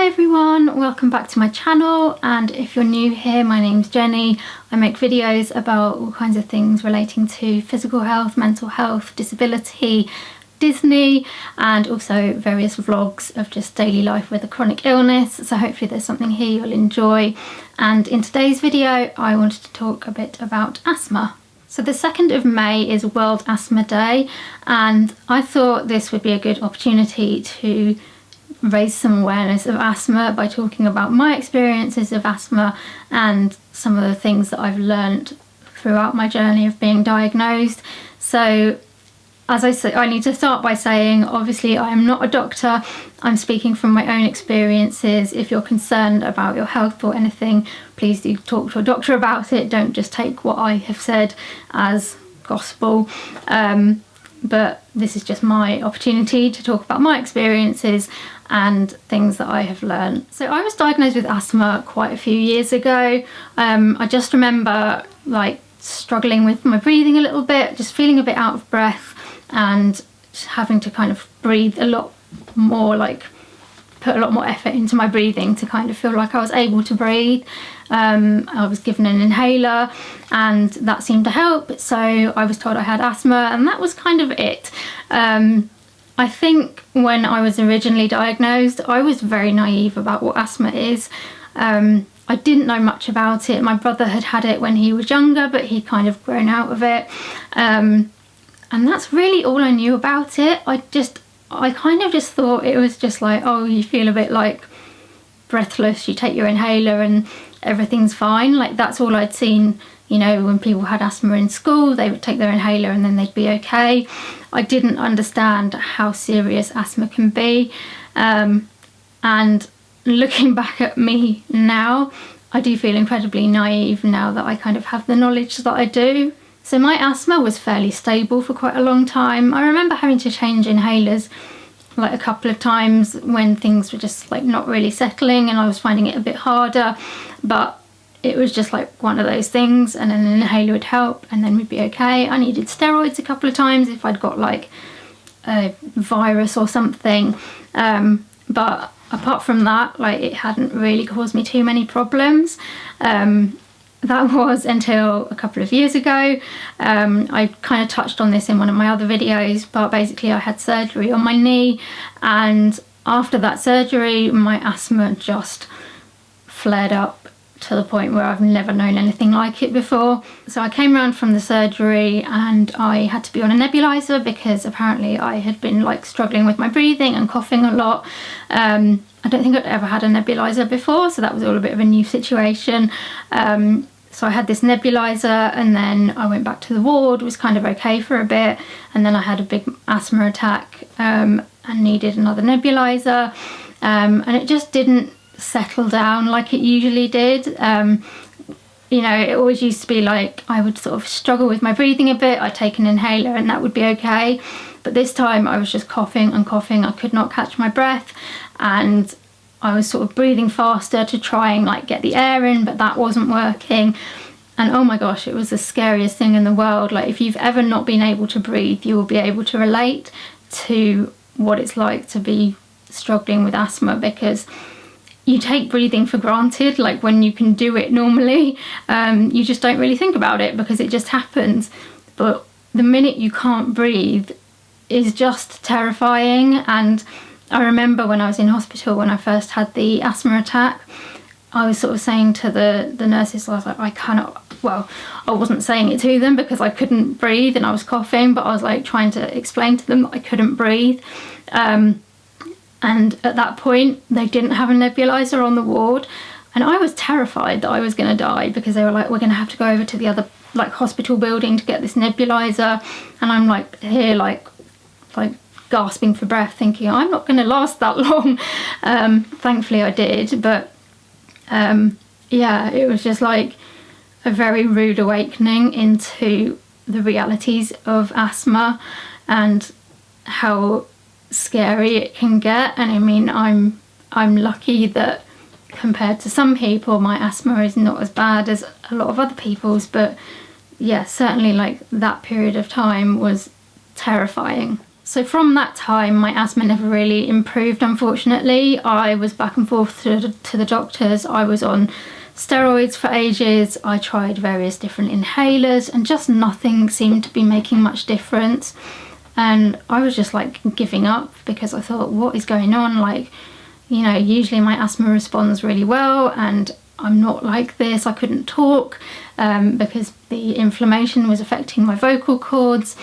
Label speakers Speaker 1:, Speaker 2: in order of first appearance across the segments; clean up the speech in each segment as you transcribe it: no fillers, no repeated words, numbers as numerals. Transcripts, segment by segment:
Speaker 1: Hi everyone, welcome back to my channel, and if you're new here, my name's Jenny. I make videos about all kinds of things relating to physical health, mental health, disability, Disney, and also various vlogs of just daily life with a chronic illness. So hopefully there's something here you'll enjoy. And in today's video I wanted to talk a bit about asthma. So the 2nd of May is World Asthma Day, and I thought this would be a good opportunity to raise some awareness of asthma by talking about my experiences of asthma and some of the things that I've learned throughout my journey of being diagnosed. So as I say, I need to start by saying, obviously I am not a doctor. I'm speaking from my own experiences. If you're concerned about your health or anything, please do talk to a doctor about it. Don't just take what I have said as gospel. But this is just my opportunity to talk about my experiences and things that I have learned. So I was diagnosed with asthma quite a few years ago. I just remember struggling with my breathing a little bit, just feeling a bit out of breath and having to kind of breathe a lot more, put a lot more effort into my breathing to kind of feel like I was able to breathe. I was given an inhaler and that seemed to help, so I was told I had asthma, and that was kind of it. I think when I was originally diagnosed, I was very naive about what asthma is. I didn't know much about it. My brother had had it when he was younger, but he'd kind of grown out of it. And that's really all I knew about it. I kind of just thought it was just like, oh, you feel a bit breathless, you take your inhaler and everything's fine. That's all I'd seen. You know, when people had asthma in school, they would take their inhaler and then they'd be okay. I didn't understand how serious asthma can be. And looking back at me now, I do feel incredibly naive now that I kind of have the knowledge that I do. So my asthma was fairly stable for quite a long time. I remember having to change inhalers a couple of times when things were just not really settling and I was finding it a bit harder, but it was just one of those things, and then an inhaler would help and then we'd be okay. I needed steroids a couple of times if I'd got a virus or something, but apart from that, it hadn't really caused me too many problems. That was until a couple of years ago. I kind of touched on this in one of my other videos, but basically I had surgery on my knee, and after that surgery my asthma just flared up to the point where I've never known anything like it before. So I came around from the surgery and I had to be on a nebulizer because apparently I had been struggling with my breathing and coughing a lot. I don't think I'd ever had a nebulizer before, so that was all a bit of a new situation. So I had this nebulizer and then I went back to the ward, was kind of okay for a bit, and then I had a big asthma attack and needed another nebulizer, and it just didn't settle down like it usually did. You know, it always used to be I would sort of struggle with my breathing a bit, I'd take an inhaler and that would be okay, but this time I was just coughing and coughing. I could not catch my breath and I was sort of breathing faster to try and get the air in, but that wasn't working. And oh my gosh, it was the scariest thing in the world. If you've ever not been able to breathe, you will be able to relate to what it's like to be struggling with asthma, because you take breathing for granted. When you can do it normally, you just don't really think about it because it just happens. But the minute you can't breathe is just terrifying. And I remember when I was in hospital, when I first had the asthma attack, I was sort of saying to the nurses, I was like, I cannot, well, I wasn't saying it to them because I couldn't breathe and I was coughing, but I was trying to explain to them that I couldn't breathe. And at that point, they didn't have a nebulizer on the ward. And I was terrified that I was going to die because they were we're going to have to go over to the other hospital building to get this nebulizer. And I'm here gasping for breath, thinking I'm not going to last that long. Thankfully I did, but yeah, it was just a very rude awakening into the realities of asthma and how scary it can get. And I mean, I'm lucky that compared to some people my asthma is not as bad as a lot of other people's, but yeah, certainly that period of time was terrifying. So from that time, my asthma never really improved, unfortunately. I was back and forth to the doctors. I was on steroids for ages. I tried various different inhalers and just nothing seemed to be making much difference. And I was just like giving up because I thought, what is going on? Like, you know, usually my asthma responds really well and I'm not like this. I couldn't talk because the inflammation was affecting my vocal cords.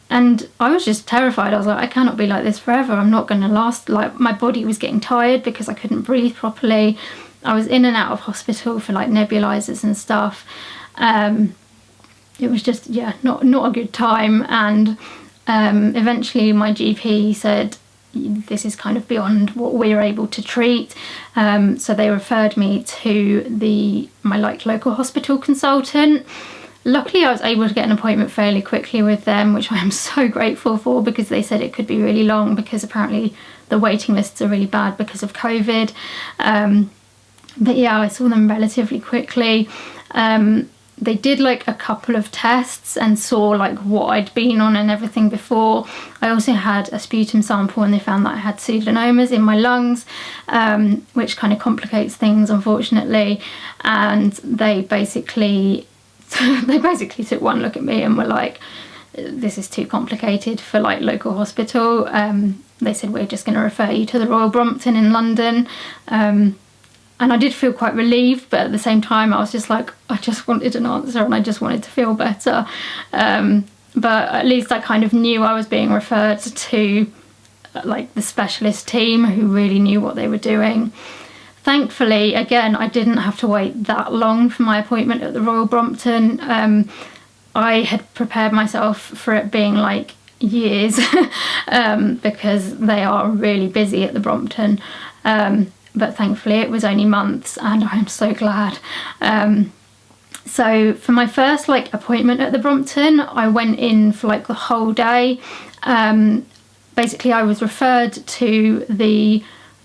Speaker 1: And I was just terrified. I was like, I cannot be like this forever. I'm not going to last. Like, my body was getting tired because I couldn't breathe properly. I was in and out of hospital for like nebulizers and stuff. It was just, yeah, not a good time. And eventually my GP said, this is kind of beyond what we're able to treat. So they referred me to my like local hospital consultant. Luckily, I was able to get an appointment fairly quickly with them, which I am so grateful for, because they said it could be really long because apparently the waiting lists are really bad because of COVID. But yeah, I saw them relatively quickly. They did like a couple of tests and saw like what I'd been on and everything before. I also had a sputum sample and they found that I had pseudomonas in my lungs, which kind of complicates things, unfortunately. And they basically took one look at me and were like, this is too complicated for like local hospital. They said, we're just going to refer you to the Royal Brompton in London. And I did feel quite relieved, but at the same time I was just like, I just wanted an answer and I just wanted to feel better. But at least I kind of knew I was being referred to like the specialist team who really knew what they were doing. Thankfully, again, I didn't have to wait that long for my appointment at the Royal Brompton. I had prepared myself for it being like years because they are really busy at the Brompton. But thankfully it was only months and I'm so glad. So for my first like appointment at the Brompton, I went in for like the whole day. Basically I was referred to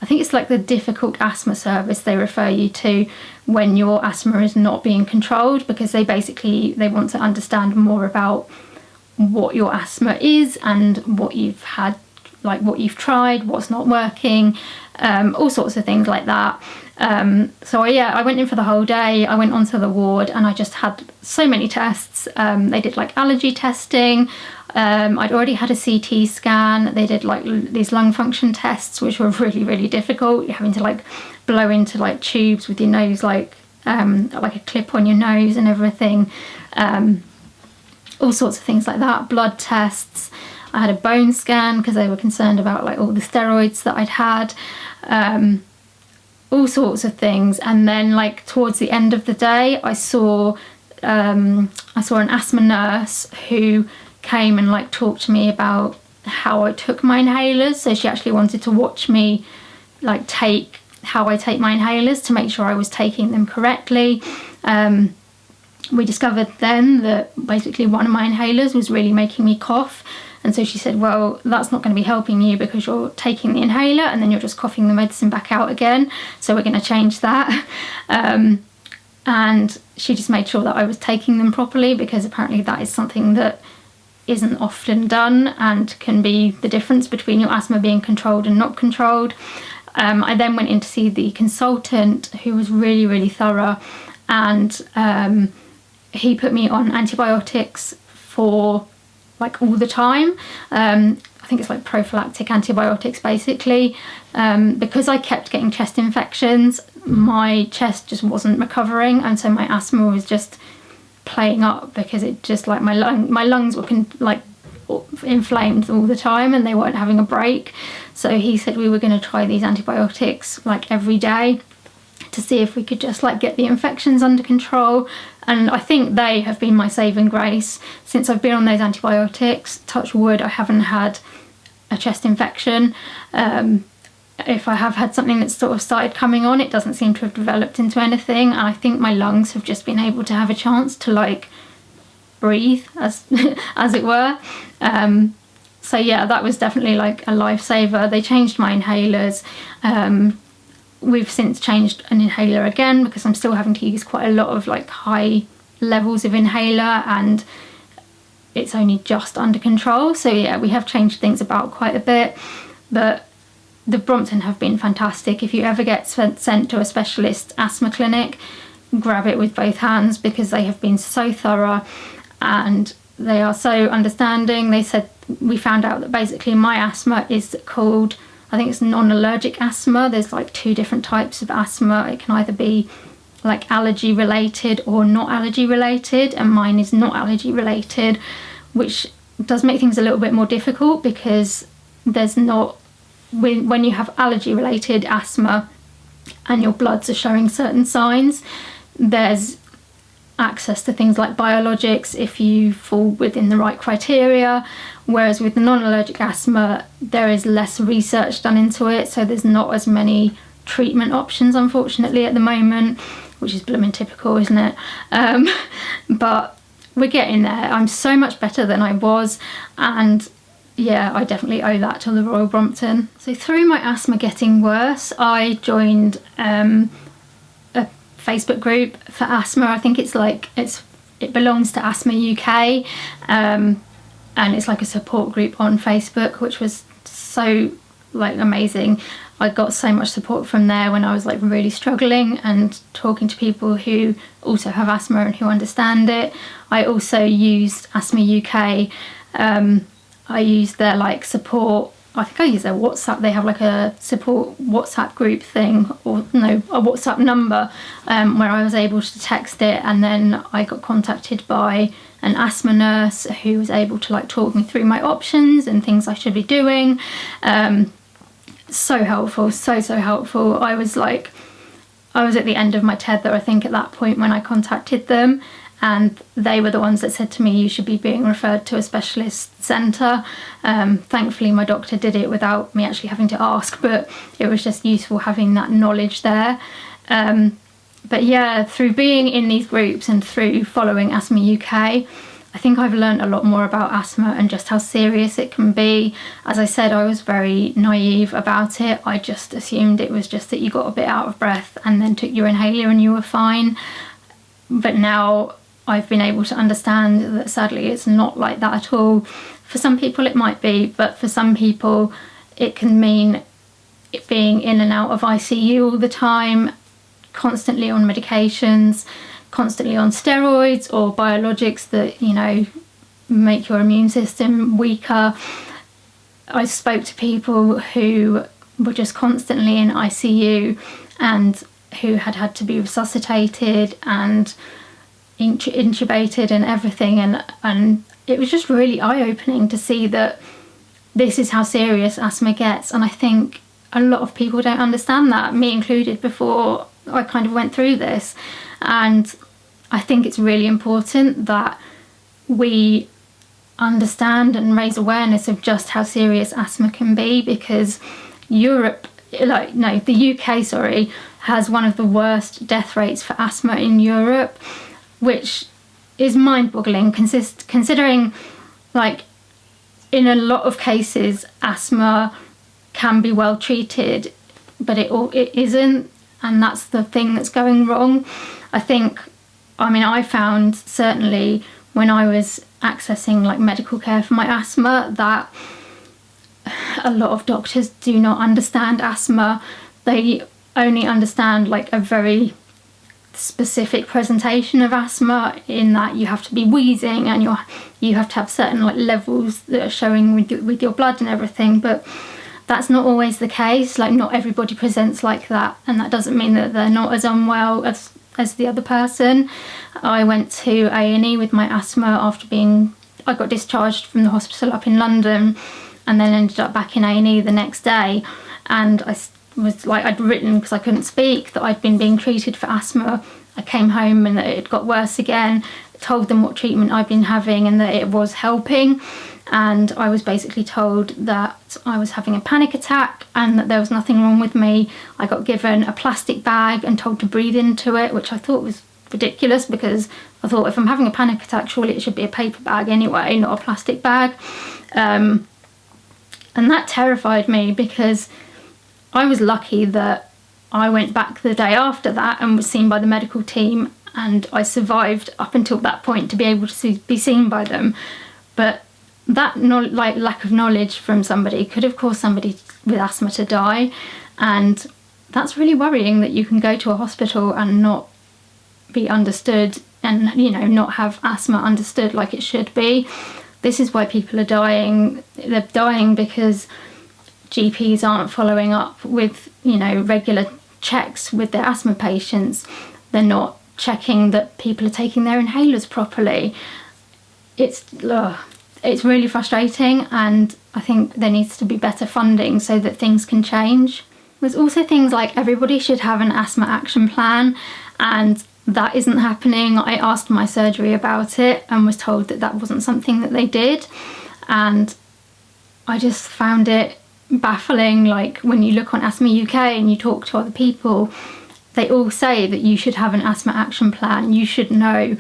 Speaker 1: I think it's like the difficult asthma service they refer you to when your asthma is not being controlled, because they want to understand more about what your asthma is and what you've had, like what you've tried, what's not working, all sorts of things like that. So I went in for the whole day. I went onto the ward and I just had so many tests. They did like allergy testing. I'd already had a CT scan. They did like these lung function tests, which were really, really difficult. You're having to like blow into like tubes with your nose, like a clip on your nose and everything. All sorts of things like that. Blood tests. I had a bone scan because they were concerned about like all the steroids that I'd had. All sorts of things. And then like towards the end of the day, I saw an asthma nurse who came and like talked to me about how I took my inhalers. So she actually wanted to watch me like how I take my inhalers to make sure I was taking them correctly. We discovered then that basically one of my inhalers was really making me cough. And so she said, well, that's not going to be helping you because you're taking the inhaler and then you're just coughing the medicine back out again. So we're going to change that. And she just made sure that I was taking them properly, because apparently that is something that isn't often done and can be the difference between your asthma being controlled and not controlled. I then went in to see the consultant, who was really, really thorough, and he put me on antibiotics for like all the time. I think it's like prophylactic antibiotics basically. Because I kept getting chest infections, my chest just wasn't recovering, and so my asthma was just playing up because it just like my lungs were inflamed all the time and they weren't having a break. So he said we were going to try these antibiotics like every day to see if we could just like get the infections under control. And I think they have been my saving grace since I've been on those antibiotics. Touch wood, I haven't had a chest infection. If I have had something that's sort of started coming on, it doesn't seem to have developed into anything. And I think my lungs have just been able to have a chance to like breathe, as it were. So yeah, that was definitely like a lifesaver. They changed my inhalers. We've since changed an inhaler again because I'm still having to use quite a lot of like high levels of inhaler, and it's only just under control. So yeah, we have changed things about quite a bit, but the Brompton have been fantastic. If you ever get sent to a specialist asthma clinic, grab it with both hands, because they have been so thorough and they are so understanding. They said, we found out that basically my asthma is called, I think it's non-allergic asthma. There's like 2 different types of asthma. It can either be like allergy related or not allergy related, and mine is not allergy related, which does make things a little bit more difficult, because there's not, when you have allergy related asthma and your bloods are showing certain signs, there's access to things like biologics if you fall within the right criteria, whereas with the non-allergic asthma there is less research done into it, so there's not as many treatment options, unfortunately, at the moment, which is blooming typical, isn't it? But we're getting there. I'm so much better than I was, and yeah, I definitely owe that to the Royal Brompton. So through my asthma getting worse, I joined a Facebook group for asthma. I think it belongs to Asthma UK, and it's like a support group on Facebook, which was so like amazing. I got so much support from there when I was like really struggling, and talking to people who also have asthma and who understand it. I also used Asthma UK. I used their like support, I think I used their WhatsApp. They have like a support WhatsApp group thing, or no, a WhatsApp number, where I was able to text it, and then I got contacted by an asthma nurse who was able to like talk me through my options and things I should be doing. So helpful, so helpful. I was at the end of my tether, I think, at that point when I contacted them, and they were the ones that said to me, you should be being referred to a specialist centre. Thankfully my doctor did it without me actually having to ask, but it was just useful having that knowledge there. But yeah, through being in these groups and through following Asthma UK, I think I've learned a lot more about asthma and just how serious it can be. As I said, I was very naive about it. I just assumed it was just that you got a bit out of breath and then took your inhaler and you were fine. But now I've been able to understand that sadly it's not like that at all. For some people it might be, but for some people it can mean it being in and out of ICU all the time, constantly on medications, constantly on steroids or biologics that, you know, make your immune system weaker. I spoke to people who were just constantly in ICU and who had to be resuscitated and intubated and everything, and it was just really eye-opening to see that this is how serious asthma gets. And I think a lot of people don't understand that, me included, before I kind of went through this. And I think it's really important that we understand and raise awareness of just how serious asthma can be, because the UK has one of the worst death rates for asthma in Europe, which is mind-boggling, considering, like, in a lot of cases asthma can be well treated, but it isn't, and that's the thing that's going wrong. I found, certainly when I was accessing like medical care for my asthma, that a lot of doctors do not understand asthma. They only understand like a very specific presentation of asthma, in that you have to be wheezing and you have to have certain like levels that are showing with your blood and everything, but that's not always the case. Like, not everybody presents like that, and that doesn't mean that they're not as unwell as the other person. I went to A&E with my asthma after I got discharged from the hospital up in London, and then ended up back in A&E the next day, and I was like, I'd written, because I couldn't speak, that I'd been being treated for asthma. I came home and that it got worse again, told them what treatment I'd been having and that it was helping, and I was basically told that I was having a panic attack and that there was nothing wrong with me. I got given a plastic bag and told to breathe into it, which I thought was ridiculous, because I thought, if I'm having a panic attack, surely it should be a paper bag anyway, not a plastic bag. And that terrified me, because I was lucky that I went back the day after that and was seen by the medical team, and I survived up until that point to be able to be seen by them. But that lack of knowledge from somebody could have caused somebody with asthma to die, and that's really worrying, that you can go to a hospital and not be understood, and not have asthma understood like it should be. This is why people are dying. They're dying because GPs aren't following up with regular checks with their asthma patients. They're not checking that people are taking their inhalers properly. It's really frustrating, and I think there needs to be better funding so that things can change. There's also things like everybody should have an asthma action plan, and that isn't happening. I asked my surgery about it and was told that that wasn't something that they did, and I just found it baffling. Like, when you look on Asthma UK and you talk to other people, they all say that you should have an asthma action plan. You should know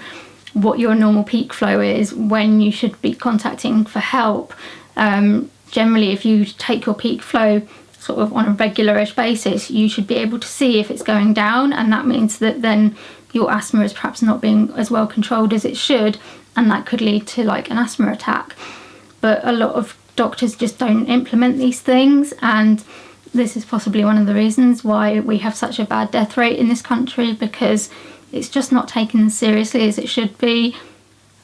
Speaker 1: what your normal peak flow is, when you should be contacting for help. Generally, if you take your peak flow sort of on a regularish basis, you should be able to see if it's going down, and that means that then your asthma is perhaps not being as well controlled as it should, and that could lead to like an asthma attack. But a lot of doctors just don't implement these things, and this is possibly one of the reasons why we have such a bad death rate in this country, because it's just not taken as seriously as it should be.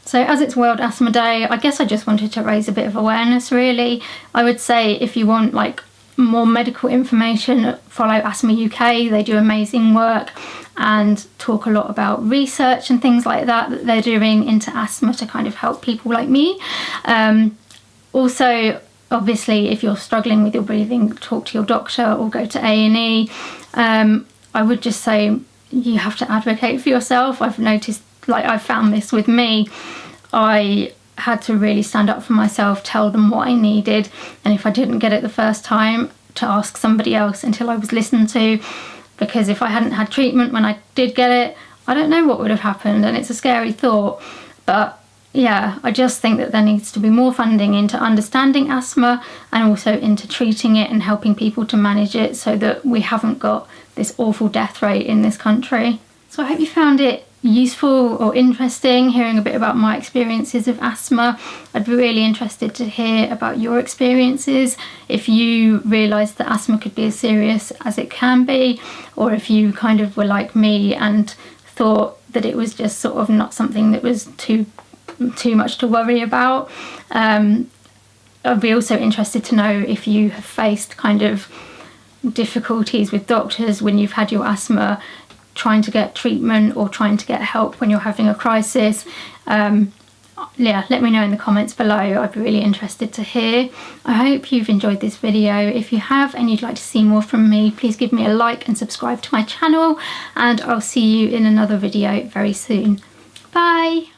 Speaker 1: So as it's World Asthma Day, I guess I just wanted to raise a bit of awareness, really. I would say if you want like more medical information, follow Asthma UK. They do amazing work and talk a lot about research and things like that they're doing into asthma to kind of help people like me. Also, obviously, if you're struggling with your breathing, talk to your doctor or go to A&E. I would just say you have to advocate for yourself. I've noticed, like, I've found this with me. I had to really stand up for myself, tell them what I needed, and if I didn't get it the first time, to ask somebody else until I was listened to, because if I hadn't had treatment when I did get it, I don't know what would have happened, and it's a scary thought. But yeah, I just think that there needs to be more funding into understanding asthma and also into treating it and helping people to manage it, so that we haven't got this awful death rate in this country. So I hope you found it useful or interesting hearing a bit about my experiences of asthma. I'd be really interested to hear about your experiences, if you realised that asthma could be as serious as it can be, or if you kind of were like me and thought that it was just sort of not something that was too much to worry about. I'd be also interested to know if you have faced kind of difficulties with doctors when you've had your asthma, trying to get treatment or trying to get help when you're having a crisis. Yeah, let me know in the comments below. I'd be really interested to hear. I hope you've enjoyed this video. If you have and you'd like to see more from me, please give me a like and subscribe to my channel, and I'll see you in another video very soon. Bye!